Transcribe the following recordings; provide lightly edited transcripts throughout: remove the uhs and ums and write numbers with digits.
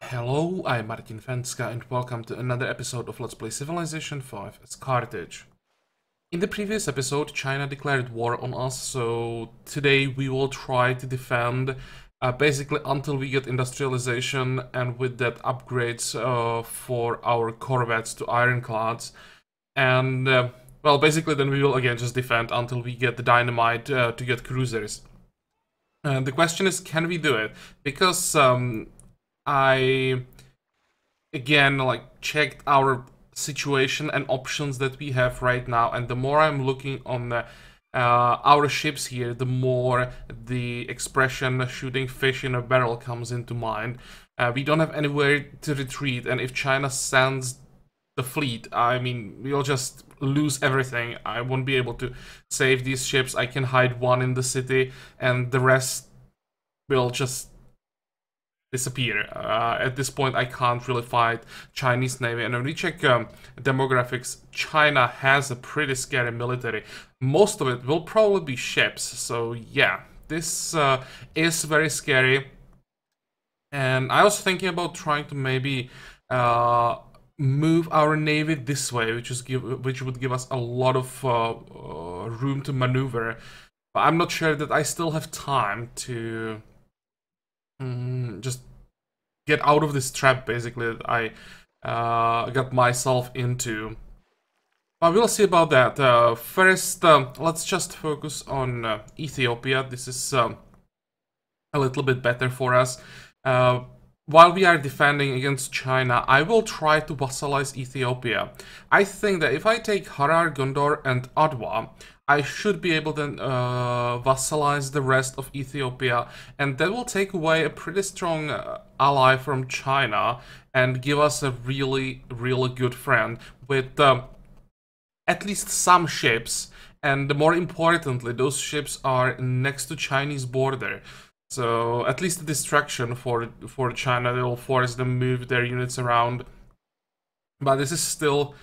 Hello, I'm Martin Fencka and welcome to another episode of Let's Play Civilization 5 as Carthage. In the previous episode, China declared war on us, so today we will try to defend basically until we get industrialization and with that upgrades for our corvettes to ironclads. And well, basically then we will again just defend until we get the dynamite to get cruisers. The question is, can we do it? Because I again like checked our situation and options that we have right now, and the more I'm looking on our ships here, the more the expression shooting fish in a barrel comes into mind. We don't have anywhere to retreat, and if China sends the fleet, I mean, we'll just lose everything. I won't be able to save these ships. I can hide one in the city and the rest will just disappear. At this point, I can't really fight Chinese Navy. And when we check demographics, China has a pretty scary military. Most of it will probably be ships. So yeah, this is very scary. And I was thinking about trying to maybe move our navy this way, which would give us a lot of room to maneuver. But I'm not sure that I still have time to just get out of this trap, basically, that I got myself into. But we'll see about that. First, let's just focus on Ethiopia. This is a little bit better for us. While we are defending against China, I will try to vassalize Ethiopia. I think that if I take Harar, Gondor, and Adwa, I should be able to vassalize the rest of Ethiopia, and that will take away a pretty strong ally from China and give us a really, really good friend with at least some ships, and more importantly, those ships are next to Chinese border. So at least a distraction for China. They will force them move their units around. But this is still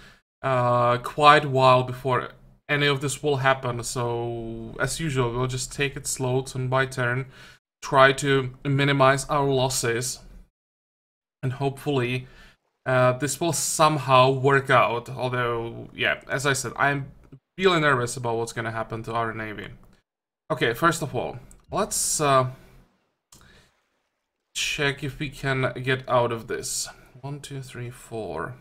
quite a while before any of this will happen. So as usual, we'll just take it slow, turn by turn, try to minimize our losses, and hopefully this will somehow work out. Although, yeah, as I said, I'm really nervous about what's gonna happen to our navy. Okay, first of all, let's check if we can get out of this. 1, 2, 3, 4.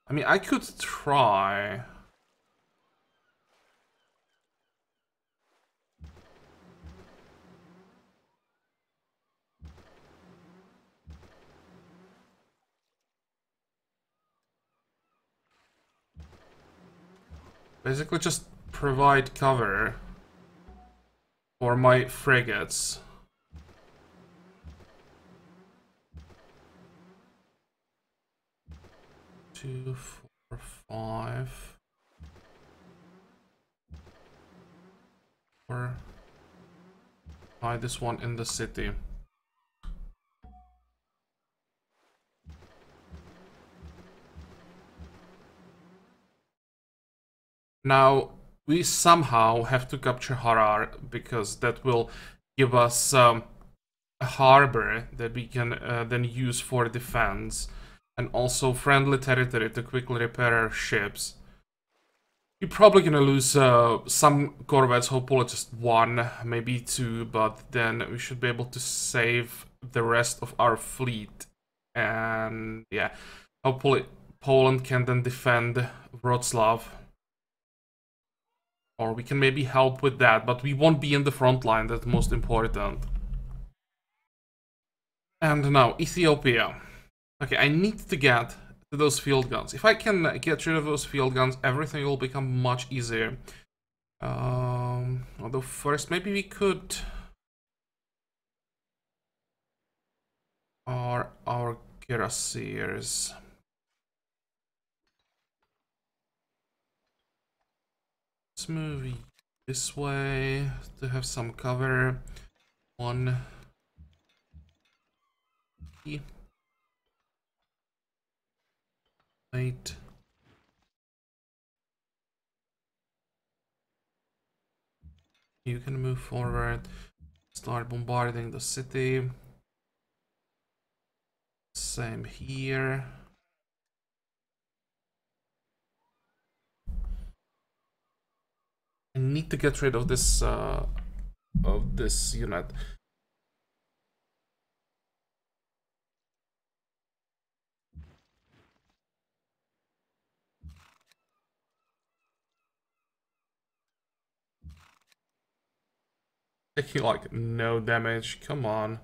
I mean, I could try. Basically just provide cover for my frigates. Two, 4, 5. Or hide this one in the city. Now, we somehow have to capture Harar, because that will give us a harbor that we can then use for defense, and also friendly territory to quickly repair our ships. We're probably gonna lose some corvettes, hopefully just one, maybe two, but then we should be able to save the rest of our fleet. And yeah, hopefully Poland can then defend Wrocław. Or we can maybe help with that, but we won't be in the front line, that's most important. And now, Ethiopia. Okay, I need to get to those field guns. If I can get rid of those field guns, everything will become much easier. Although first, maybe we could... our cuirassiers. Let's move this way to have some cover. 1. E. 8. You can move forward, start bombarding the city. Same here. I need to get rid of this unit. Taking like no damage. Come on.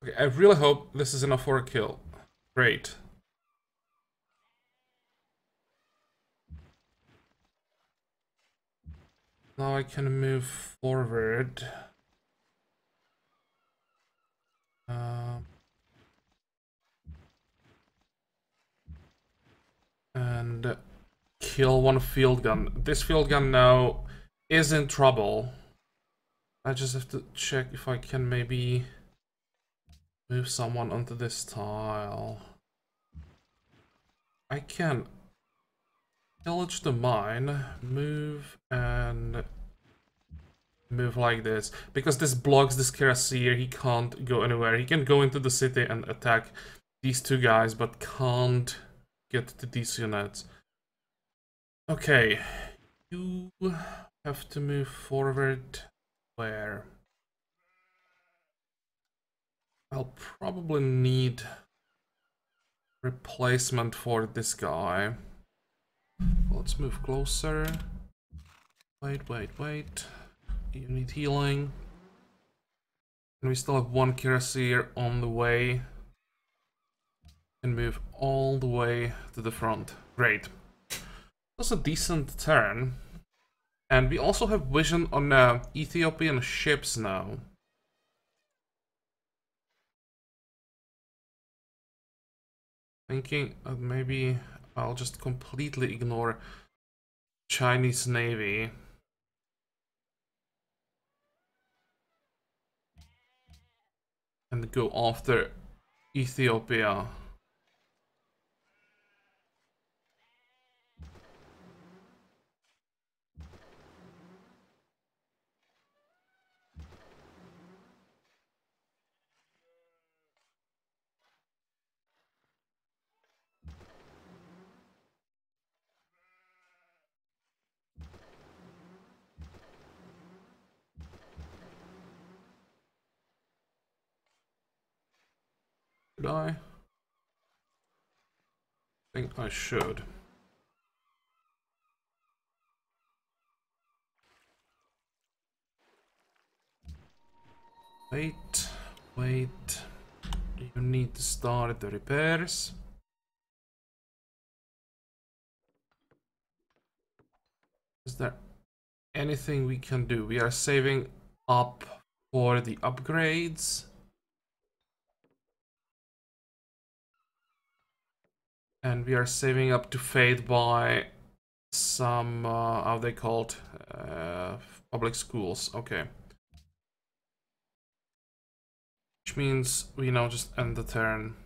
Okay, I really hope this is enough for a kill. Great. Now I can move forward. And kill one field gun. This field gun now is in trouble. I just have to check if I can maybe move someone onto this tile. I can pillage the mine, move, and move like this. Because this blocks this cuirassier, he can't go anywhere. He can go into the city and attack these two guys, but can't get to these units. Okay, you have to move forward. Where? I'll probably need replacement for this guy. Let's move closer. Wait. You need healing. And we still have one cuirassier on the way. And move all the way to the front. Great. That's a decent turn. And we also have vision on Ethiopian ships now. Thinking maybe I'll just completely ignore Chinese Navy. And go after Ethiopia. Should I think I should. Wait. You need to start the repairs. Is there anything we can do? We are saving up for the upgrades. And we are saving up to Fate by some, how they called, public schools. Okay. Which means we now just end the turn.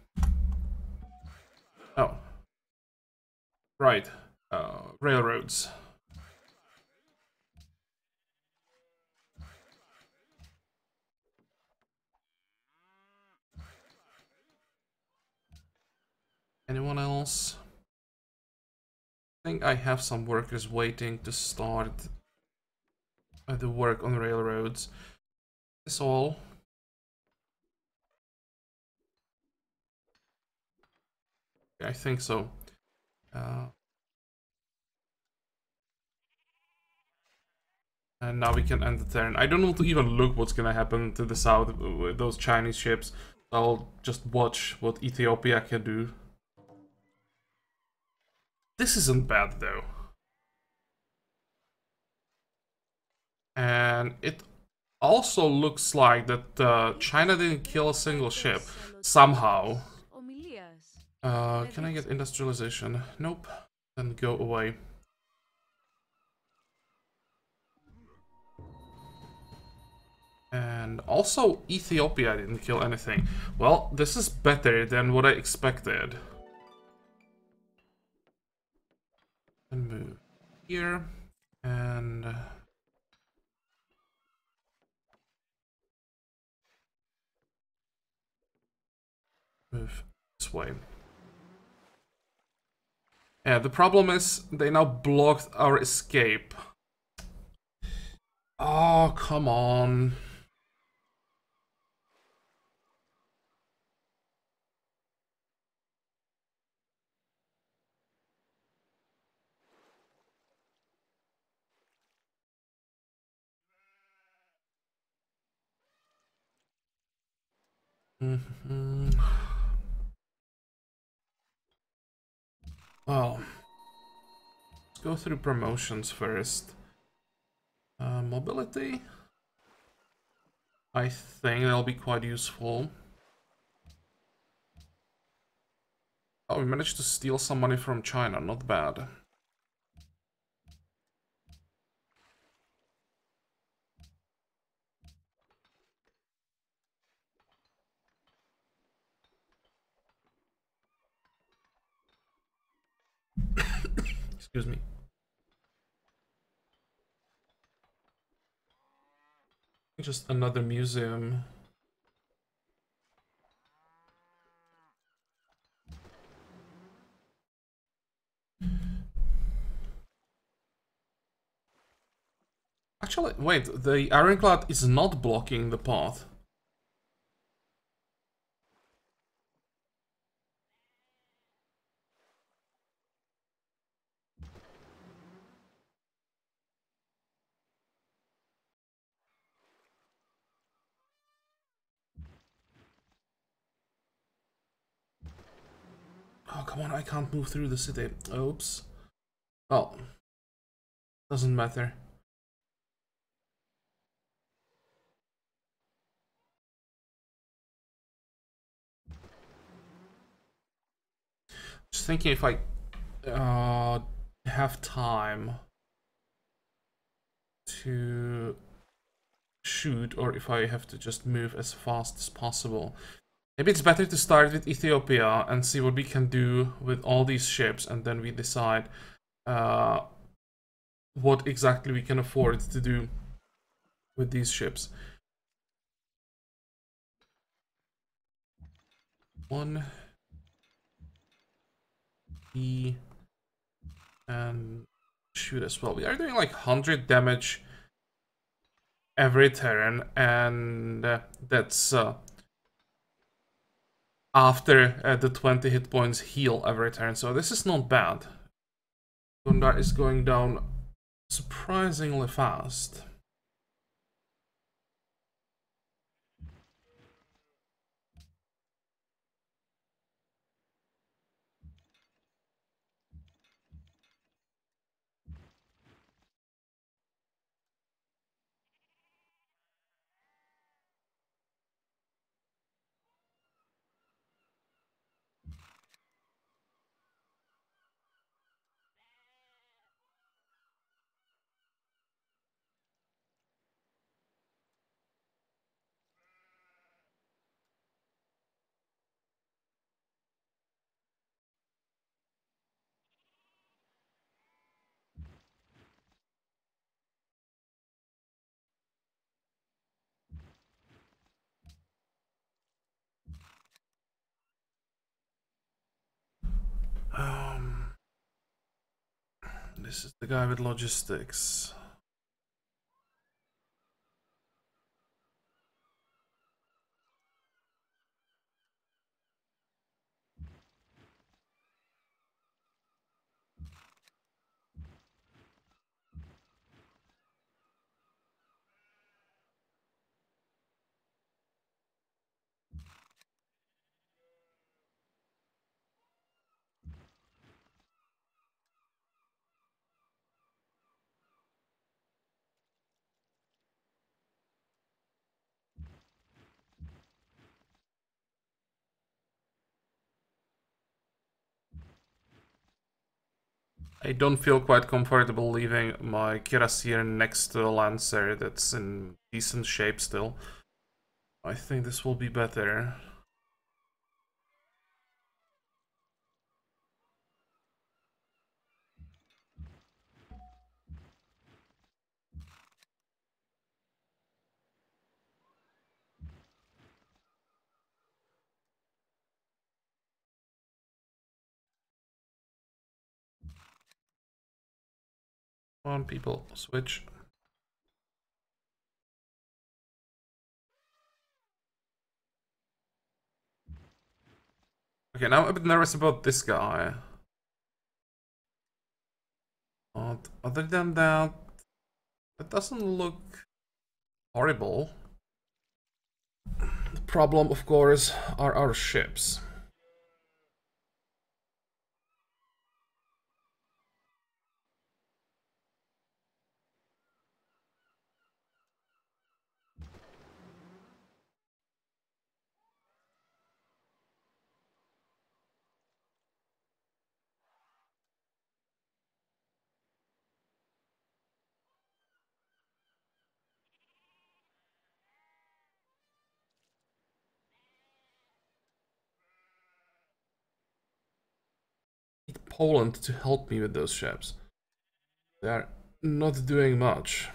Oh. Right. Railroads. Anyone else? I think I have some workers waiting to start the work on railroads. That's all. I think so. And now we can end the turn. I don't want to even look what's gonna happen to the south with those Chinese ships. I'll just watch what Ethiopia can do. This isn't bad though. And it also looks like that China didn't kill a single ship somehow. Can I get industrialization? Nope. Then go away. And also, Ethiopia didn't kill anything. Well, this is better than what I expected. And move here. And move this way. Yeah, the problem is they now blocked our escape. Oh, come on. Mm-hmm. Well, let's go through promotions first. Mobility. I think that'll be quite useful. Oh, we managed to steal some money from China, not bad. Excuse me. Just another museum. Actually, wait, the ironclad is not blocking the path. Oh, come on, I can't move through the city. Oops. Oh. Doesn't matter. Just thinking if I have time to shoot, or if I have to just move as fast as possible. Maybe it's better to start with Ethiopia and see what we can do with all these ships, and then we decide what exactly we can afford to do with these ships. One E and shoot as well. We are doing like 100 damage every turn, and that's after the 20 hit points heal every turn, so this is not bad. Gondar is going down surprisingly fast. This is the guy with logistics. I don't feel quite comfortable leaving my Cuirassier next to a Lancer that's in decent shape still. I think this will be better. Come on, people, switch. Okay, now I'm a bit nervous about this guy. But other than that, it doesn't look horrible. The problem, of course, are our ships. I need Poland to help me with those ships. They're not doing much.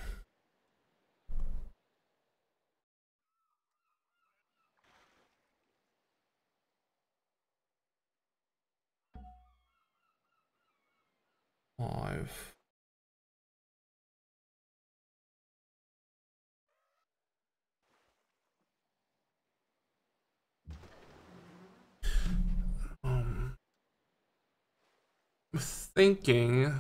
Five. I'm thinking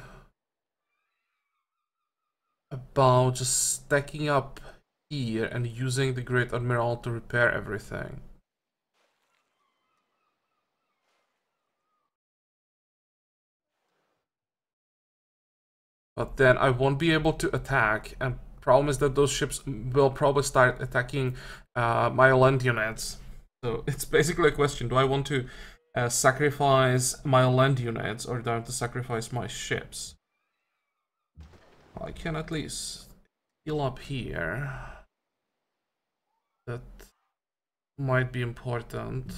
about just stacking up here and using the Great Admiral to repair everything. But then I won't be able to attack, and problem is that those ships will probably start attacking my land units. So it's basically a question, do I want to sacrifice my land units or do I want to sacrifice my ships? I can at least heal up here. That might be important.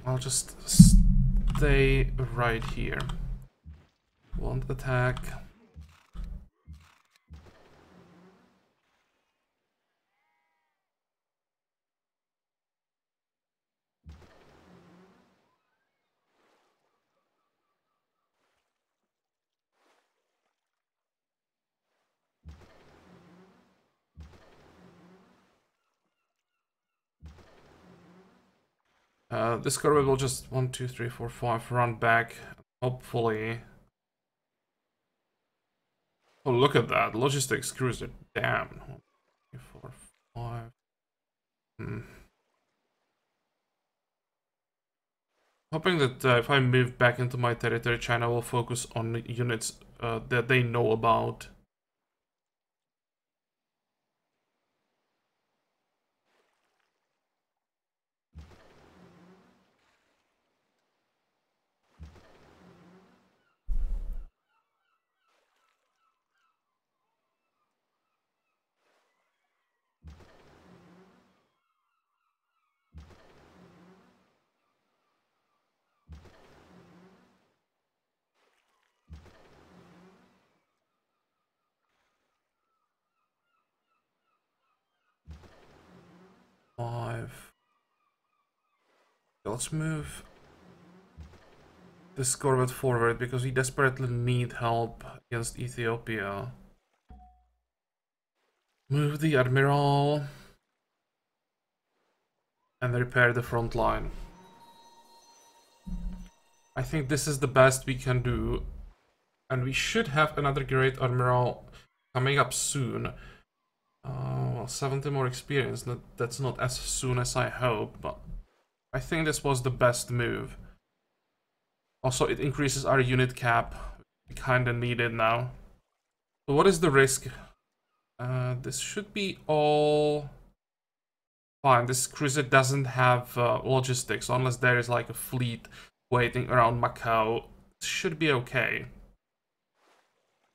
I'll just stay right here. Won't attack. This corvette will just 1, 2, 3, 4, 5 run back. Hopefully. Oh, look at that. Logistics cruiser. Damn. 1, 2, 3, 4, 5. Hoping that if I move back into my territory, China will focus on units that they know about. Five. Let's move this corvette forward because we desperately need help against Ethiopia. Move the admiral and repair the front line. I think this is the best we can do And we should have another Great Admiral coming up soon. Well, 70 more experience. That's not as soon as I hope, but I think this was the best move. Also, it increases our unit cap. We kinda need it now. So what is the risk? This should be all fine. This cruiser doesn't have logistics, unless there is like a fleet waiting around Macau. It should be okay.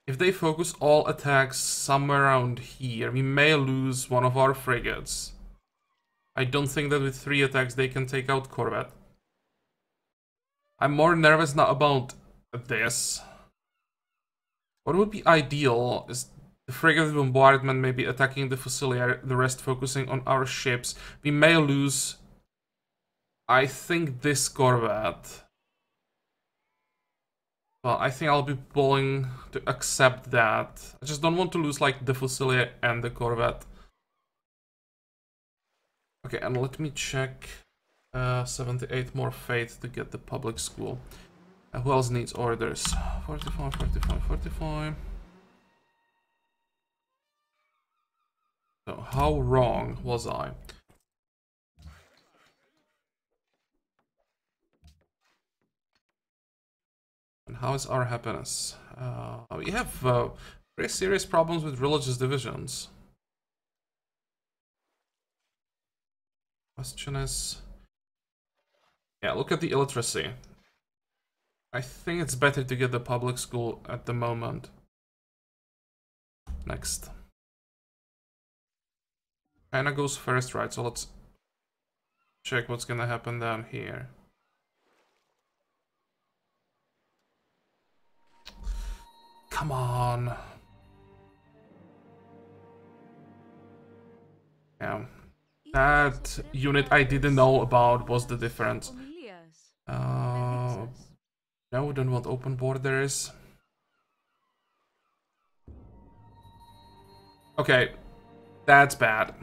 If they focus all attacks somewhere around here, we may lose one of our frigates. I don't think that with 3 attacks they can take out Corvette. I'm more nervous now about this. What would be ideal is the frigate bombardment maybe attacking the Fusilier, the rest focusing on our ships. We may lose, I think, this Corvette. Well, I think I'll be willing to accept that. I just don't want to lose like the Fusilier and the Corvette. Okay, and let me check. 78 more faith to get the public school. Who else needs orders? 45, 45, 45. So, how wrong was I? And how is our happiness? We have very serious problems with religious divisions. Question is... Yeah, look at the illiteracy. I think it's better to get the public school at the moment. Next. China goes first, right? So let's check what's gonna happen down here. Come on. Yeah. That unit I didn't know about was the difference. No, we don't want open borders. Okay, that's bad.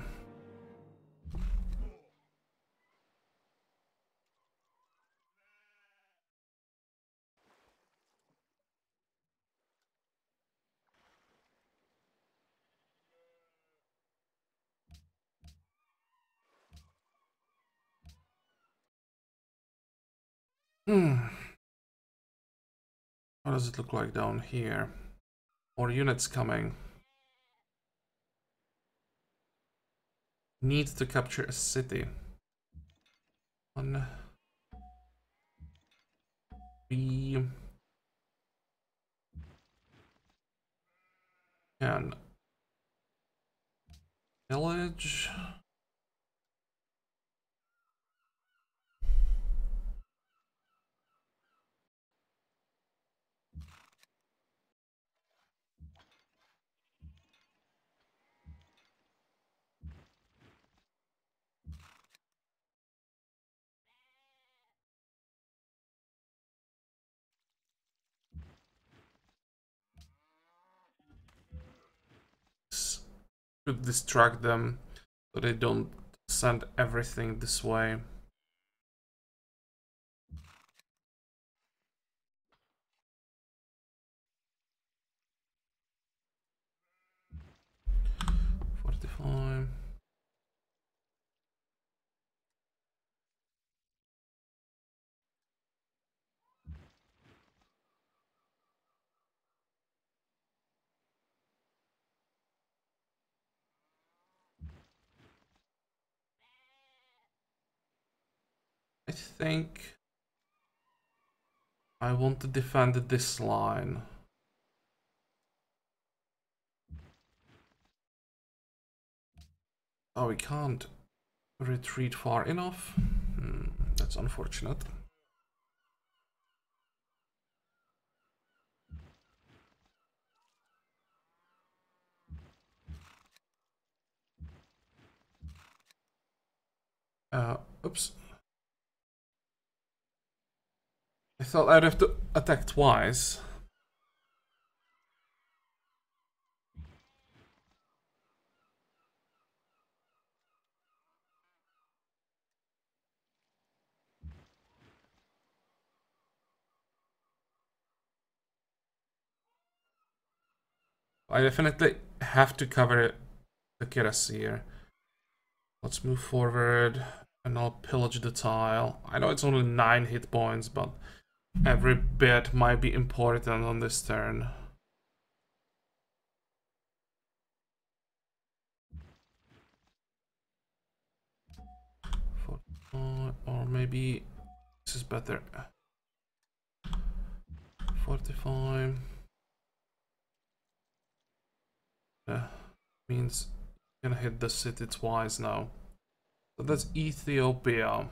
What does it look like down here? More units coming. Need to capture a city. 1 B and village. Should distract them so they don't send everything this way. I think I want to defend this line. Oh, we can't retreat far enough. That's unfortunate. Oops. I thought I'd have to attack twice. I definitely have to cover the cuirassier. Let's move forward and I'll pillage the tile. I know it's only 9 hit points, but every bit might be important on this turn. Or maybe this is better. 45. Means you're gonna hit the city twice now. So that's Ethiopia.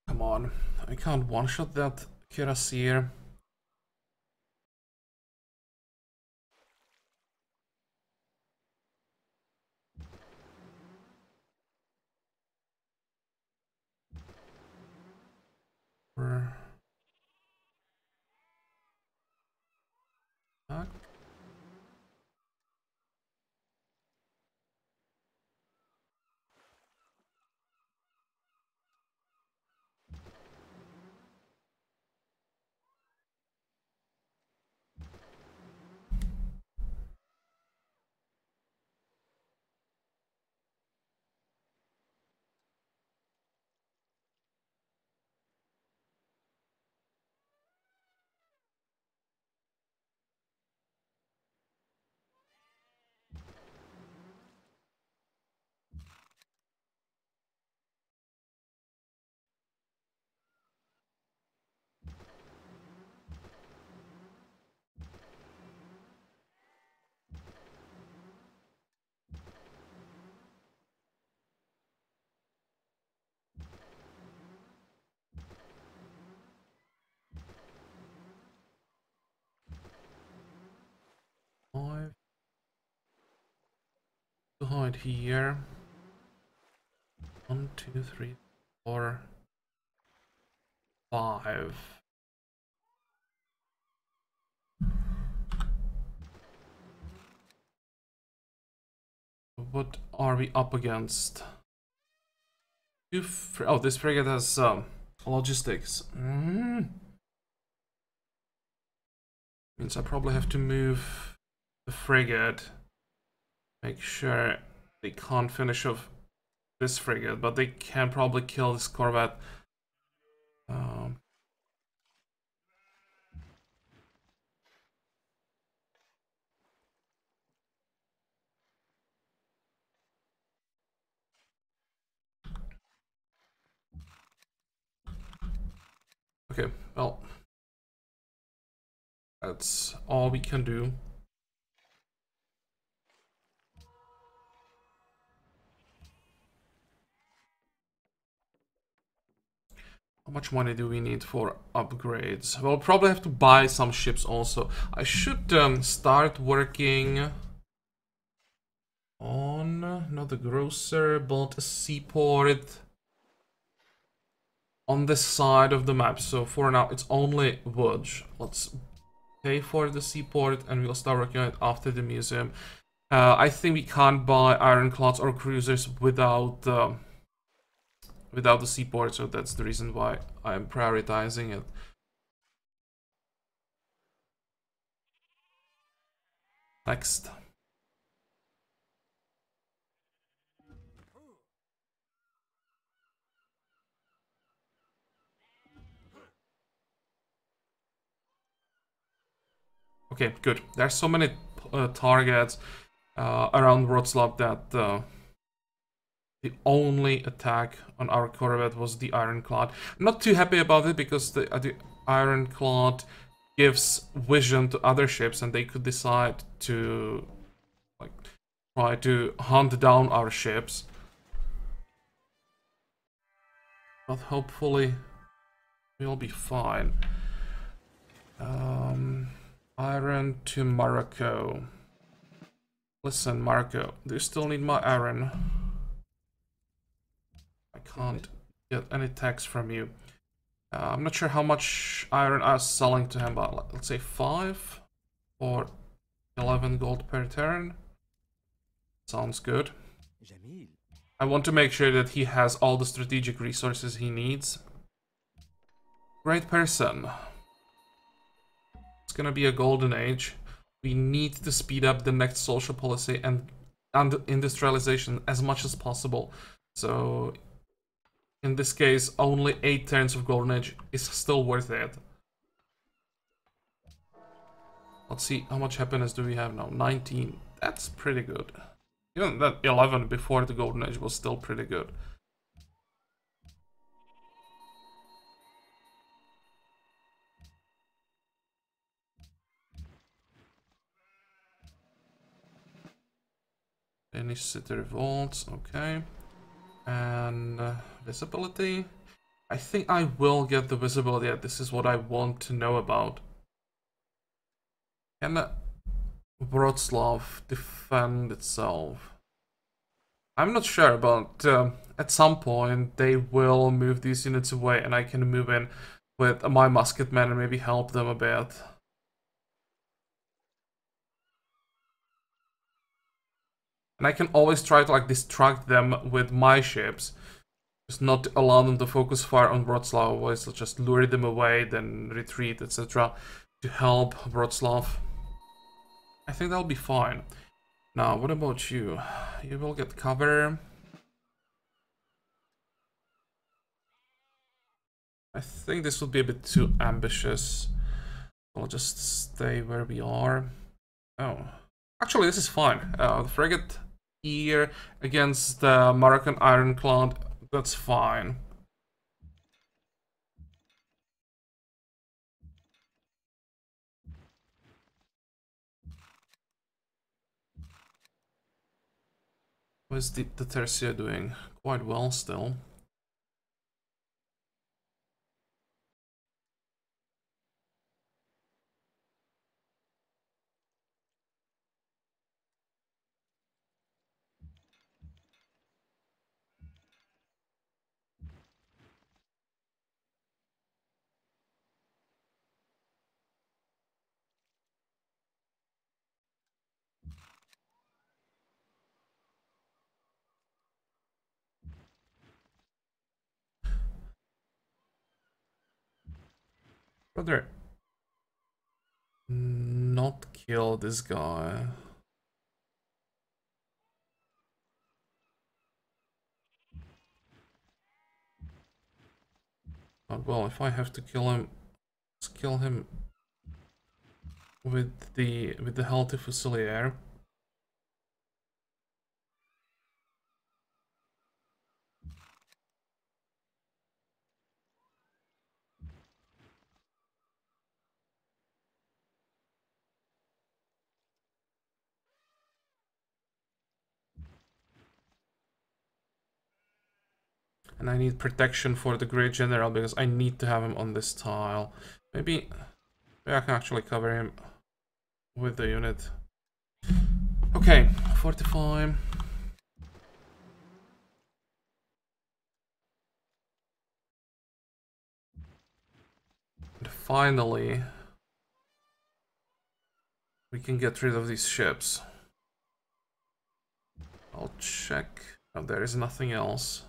Come on, I can't one-shot that cuirassier. Back. Five. To hide here. 1, 2, 3, 4, 5. What are we up against? Oh, this frigate has logistics. Means I probably have to move the frigate. Make sure they can't finish off this frigate, but they can probably kill this corvette. Okay, well, that's all we can do. How much money do we need for upgrades? We'll probably have to buy some ships also. I should start working on not a grocer, but a seaport on this side of the map. So for now, it's only wood. Let's pay for the seaport and we'll start working on it after the museum. I think we can't buy ironclads or cruisers without the seaport, so that's the reason why I'm prioritizing it. Next. Okay, good. There's so many targets around Wroclaw that the only attack on our corvette was the ironclad. I'm not too happy about it because the ironclad gives vision to other ships and they could decide to like try to hunt down our ships. But hopefully we'll be fine. Iron to Morocco. Listen, Morocco, do you still need my iron? I can't get any tax from you. I'm not sure how much iron I was selling to him, but let's say 5 or 11 gold per turn. Sounds good. I want to make sure that he has all the strategic resources he needs. Great person. It's gonna be a golden age. We need to speed up the next social policy and industrialization as much as possible. So in this case, only 8 turns of golden age is still worth it. Let's see, how much happiness do we have now? 19. That's pretty good. Even that 11 before the golden age was still pretty good. Danish city revolts, okay. And visibility. I think I will get the visibility. Yeah, this is what I want to know about. Can Wroclaw defend itself? I'm not sure, but at some point they will move these units away and I can move in with my musketmen and maybe help them a bit. And I can always try to like distract them with my ships. Just not allow them to focus fire on Wroclaw, otherwise I'll just lure them away, then retreat, etc. to help Wroclaw. I think that'll be fine. Now, what about you? You will get cover. I think this will be a bit too ambitious. I'll just stay where we are. Oh. Actually, this is fine. The frigate here against the Moroccan Ironclad, that's fine. What's the Tertia doing? Quite well still. Brother, not kill this guy. Oh, well, if I have to kill him, let's kill him with the healthy Fusilier. And I need protection for the Great General because I need to have him on this tile. Maybe I can actually cover him with the unit. Okay, fortify. And finally, we can get rid of these ships. I'll check. Oh, there is nothing else.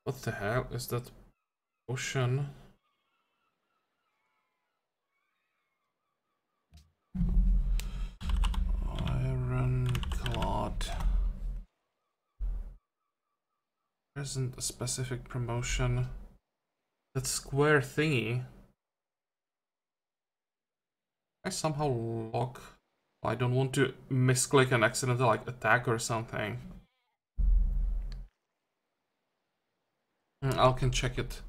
What the hell is that ocean? Ironclad. isn't a specific promotion. That square thingy. I somehow lock. I don't want to misclick and accidentally like attack or something. I can check it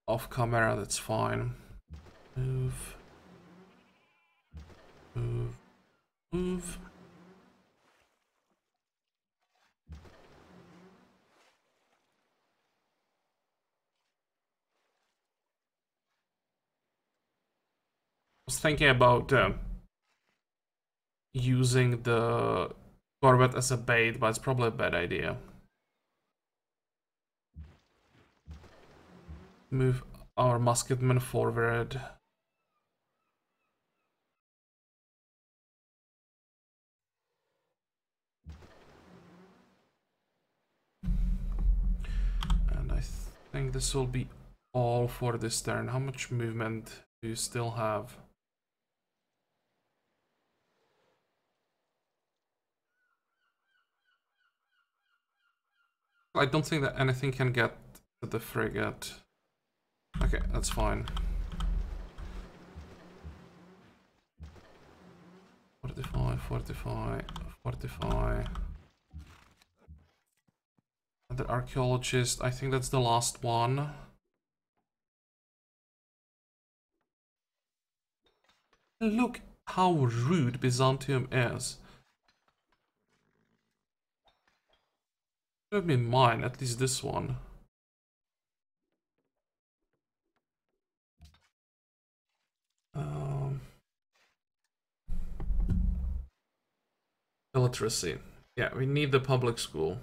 off camera, that's fine. Move. Move. Move. I was thinking about using the Corvette as a bait, but it's probably a bad idea. Move our musketmen forward. And I think this will be all for this turn. How much movement do you still have? I don't think that anything can get to the frigate. Okay, that's fine. 45, 45, 45. Another archaeologist. I think that's the last one. Look how rude Byzantium is. Should have been mine, at least this one. Illiteracy. Yeah, we need the public school.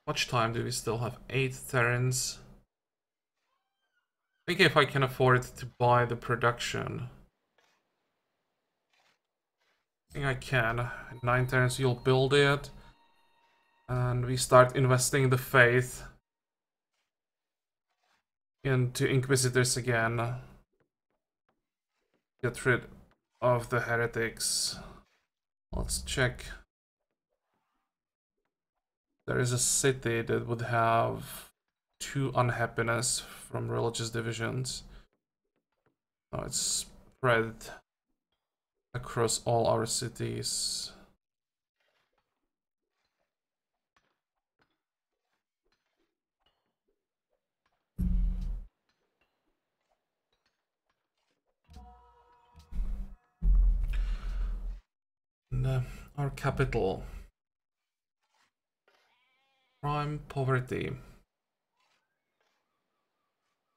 Much time do we still have? 8 Terrans. I think if I can afford to buy the production. I think I can. 9 Terrans, you'll build it. And we start investing the faith into Inquisitors again. Get rid of the heretics. Let's check. There is a city that would have 2 unhappiness from religious divisions. No, it's spread across all our cities. And, our capital. Crime, poverty.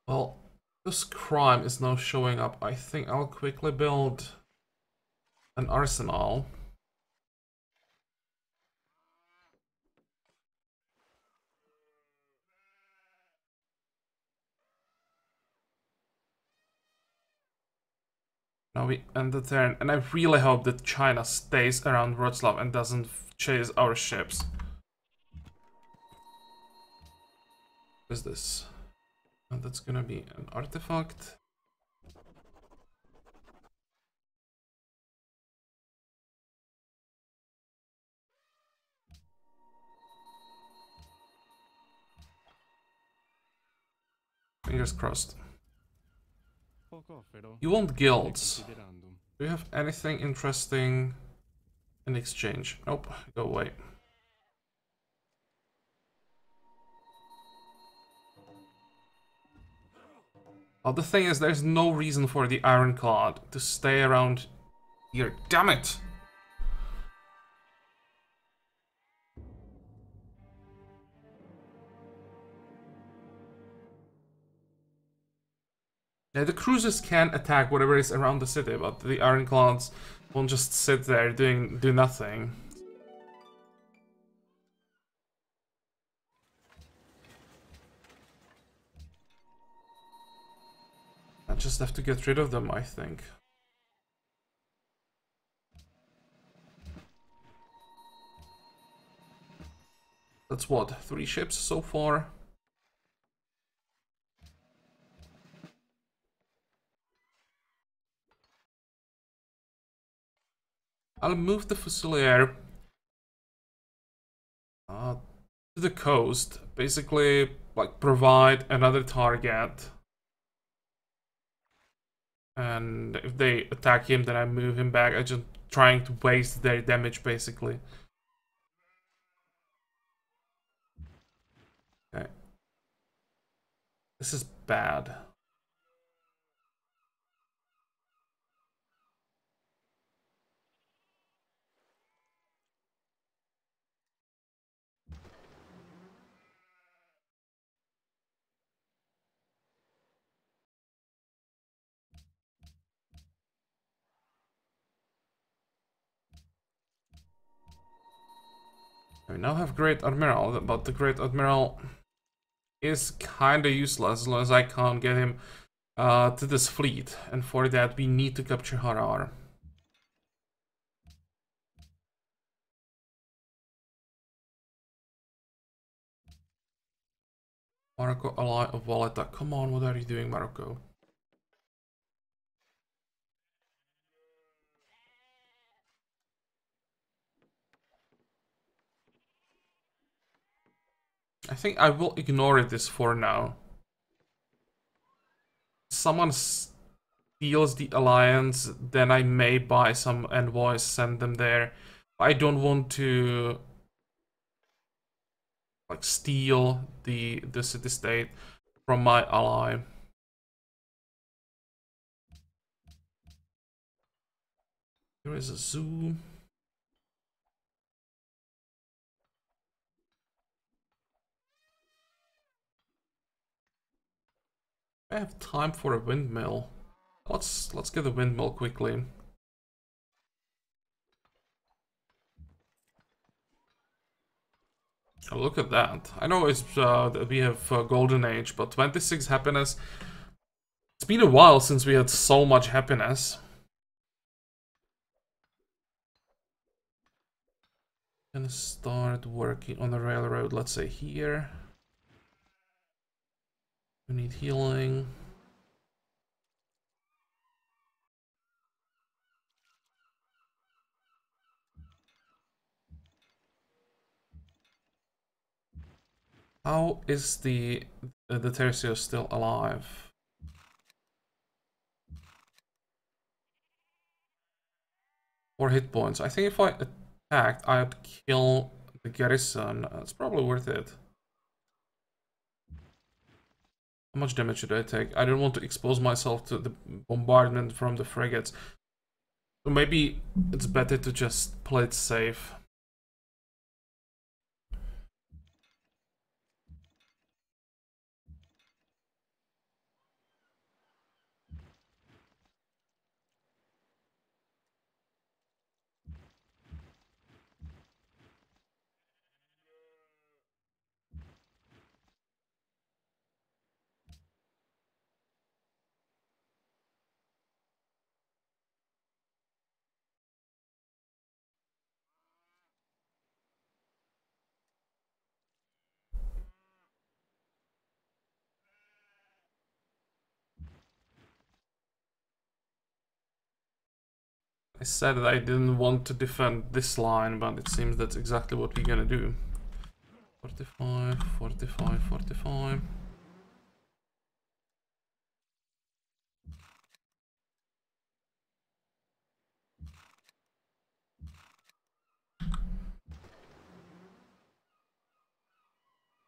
Well, this crime is now showing up. I think I'll quickly build an arsenal. Now we end the turn, and I really hope that China stays around Wroclaw and doesn't chase our ships. What is this? And that's gonna be an artifact. Fingers crossed. You want guilds. Do you have anything interesting in exchange? Nope, go away. Well, the thing is, there's no reason for the Ironclad to stay around here. Damn it! Yeah, the cruisers can attack whatever is around the city, but the Ironclads won't just sit there do nothing. I just have to get rid of them, I think. That's what, 3 ships so far? I'll move the Fusilier to the coast. Basically, like, provide another target. And if they attack him, then I move him back. I'm just trying to waste their damage, basically. Okay. This is bad. We now have Great Admiral, but the Great Admiral is kinda useless as long as I can't get him to this fleet. And for that, we need to capture Harar. Morocco, ally of Valletta. Come on, what are you doing, Morocco? I think I will ignore this for now. Someone steals the alliance, then I may buy some envoys, send them there. I don't want to like steal the city-state from my ally. Here is a zoo. I have time for a windmill. Let's get a windmill quickly. Oh, look at that. I know it's we have golden age, but 26 happiness. It's been a while since we had so much happiness. Gonna start working on the railroad, let's say here. We need healing. How is the Tercio still alive? Four hit points. I think if I attacked, I'd kill the garrison. It's probably worth it. How much damage should I take? I don't want to expose myself to the bombardment from the frigates. So maybe it's better to just play it safe. I said that I didn't want to defend this line, but it seems that's exactly what we're gonna do. 45, 45, 45.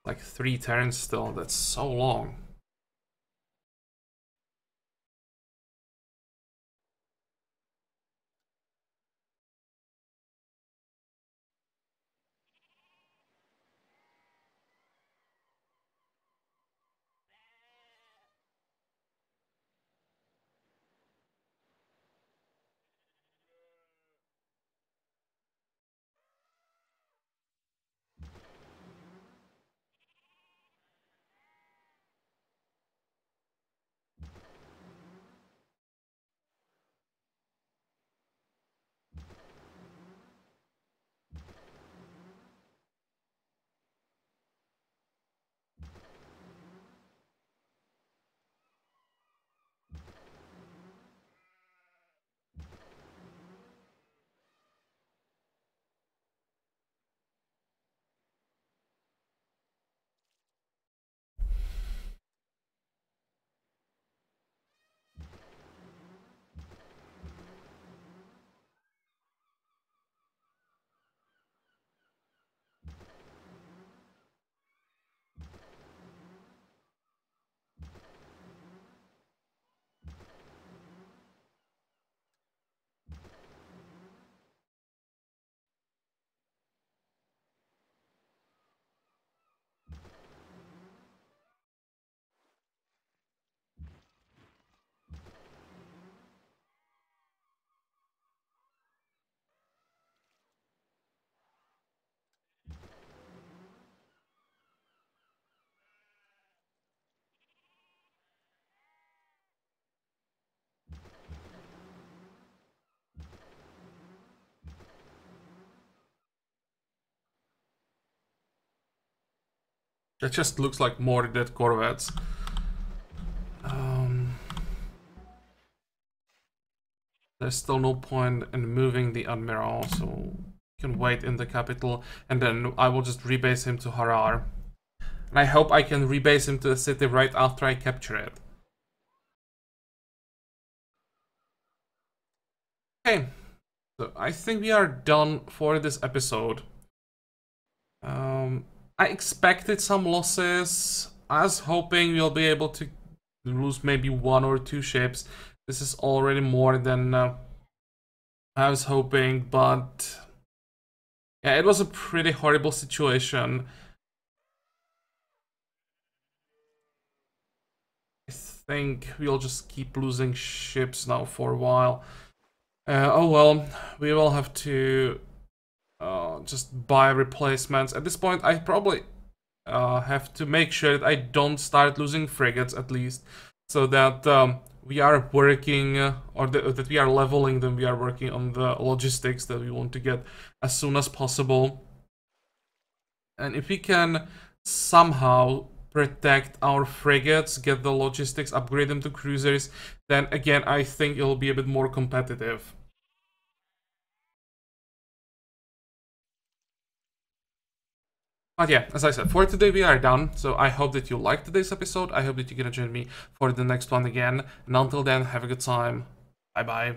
Like 3 turns still, that's so long. That just looks like more dead corvettes. There's still no point in moving the admiral, so we can wait in the capital, and then I will just rebase him to Harar. And I hope I can rebase him to the city right after I capture it. Okay, so I think we are done for this episode. I expected some losses. I was hoping we'll be able to lose maybe 1 or 2 ships. This is already more than I was hoping, but yeah, it was a pretty horrible situation. I think we'll just keep losing ships now for a while. Oh well, we will have to just buy replacements. At this point, I probably have to make sure that I don't start losing frigates at least, so that we are working, or that we are leveling them, we are working on the logistics that we want to get as soon as possible. And if we can somehow protect our frigates, get the logistics, upgrade them to cruisers, then again, I think it'll be a bit more competitive. But yeah, as I said, for today we are done, so I hope that you liked today's episode, I hope that you're gonna join me for the next one again, and until then, have a good time, bye bye.